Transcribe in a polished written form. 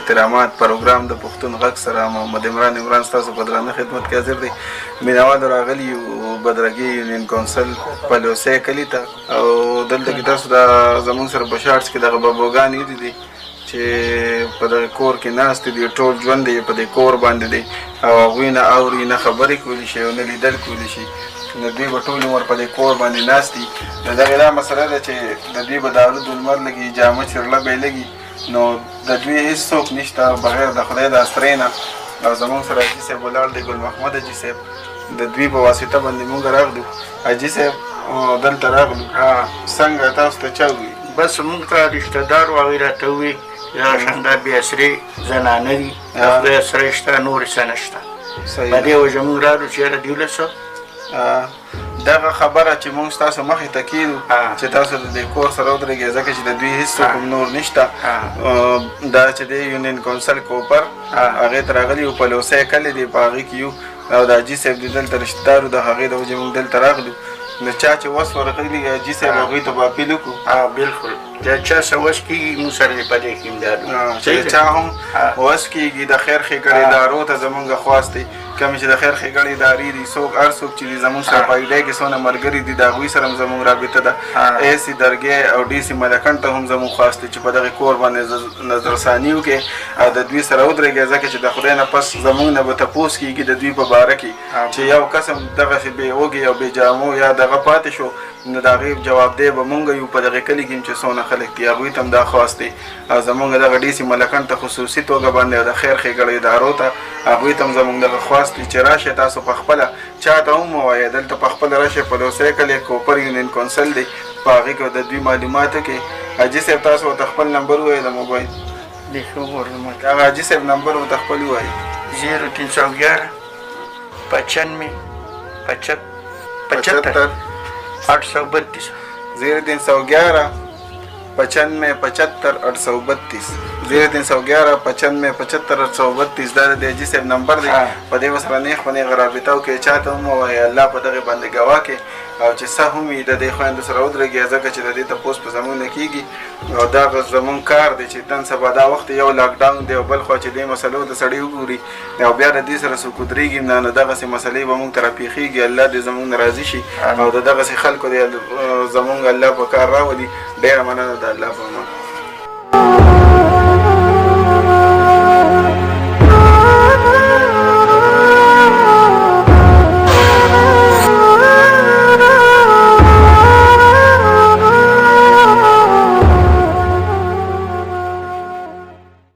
احترامات پروګرام د پښتون غږ سره محمد عمران ستاسو په درانه خدمت کې حاضر دی. مینوالو راغلي یو بدرګي یونین کونسل پلوسی کلي ته او دلته کې تاسو د زموږ سره په شارټس کې دغه بابوګانې دي چې په دغه کور کې ناست دي ټول ژوند یې په دې کور باندې دی او هغوی نه اوري نه خبرې کولی شي او نه لیدل کولی شي نو دوی به ټول عمر په دې کور باندې ناست دي. د دغې دا مسله ده چې د دوی به دارود المر لګي جامه چرله به یې لګي نو د دوی هېڅ څوک نشته بغیر د خدای د اسرې نه او زموږ سره حاجي صاحب ولاړ دی ګل محمد حاجي صاحب د دوی په واسطه باندې موږ راغلو. حاجي صاحب دلته راغلو څنګه تاسو ته چا وویل؟ بس موږ ته رشته دار هغوی راته وویل دا شان دا بې اسرې زنانه دي د خدای اسرې شته نور څه نشته. په دې وجه موږ راغلو چې یاره دیوله څه دغه خبره چې موږ ستاسو مخې ته کېدو چې تاسو د دې کور سره ودرېږئ ځکه چې د دوی هېڅ څوک نور نشته دا چې دی یونین کونسل کوپر هغې ته راغلي یو پلوسی کلی دی په هغې کې یو او د حاجي صاحب د دلته رشته دارو د هغې د وجې موږ دلته راغلو. نو چا چې وس ورغلي حاجي صاحب هغوی ته به اپیل وکړو. بلکل د چا څه وس کېږي موږ سره دې په دې کې امداد چې چا هم وس کېږي د خیر ښېګړې ادارو ته زموږ خواست دی کومې چې د خیر ښېګړې ادارې دي څوک هر څوک چې دي زموږ سره په ایډای کې څونه ملګري دي د هغوی سره هم زموږ رابطه ده. اے سي درګۍ او ډي سي ملکنډ ته هم زموږ خواست دی چې په دغې کور باندې نظرثاني وکړي او د دوی سره ودرېږئ ځکه چې د خدای نه پس زموږ نه به تپوس کېږي د دوی په باره کې چې یو قسم دغسې بې اوږې او بې جامو یا دغه پاتې شو نو د هغې جوابدی به مونږ یو په دغې کلي کې چې څونه خلک دي هغوی ته هم دا خواست دی او زمونږ دغه ډي سي ملکنډ ته خصوصي توګه باندې او د خیر ښېګړې ادارو ته هغوی ته هم زمونږ دغه خواست دی چې راشئ تاسو په خپله چا ته هم ووایئ دلته په خپله راشئ پلوسی کلی کوپر یونین کونسل دی په هغې کې د دوی معلومات وکړئ. حاجي صاحب تاسو ورته خپل نمبر ووایئ د موبایل هغه حاجي صاحب نمبر ورته خپل ووایئ 0311 95 75 832 0311 95 75 832 0311 95 75 832 دا د حاجي صاحب نمبر دی. په دې سره نیغ په نیغه رابطه وکړئ چا ته هم ووایئ الله په دغې باندې ګواه کړي او چې څه هم وي د دې خویندو سره ودرېږي ځکه چې د دې تپوس په زموږ نه کېږي او دا زموږ کار دی چې نن سبا دا وخت یو لاکډاون دی او بل خوا چې دې مسلو ته سړی وګوري او بیا د دې سره څوک ودرېږي نه دغسې مسلې به موږ ته راپېښېږي الله دې زموږ نه راضي شي او د دغسې خلکو دی زموږ الله په کار راولي. ډېره مننه د الله په امان.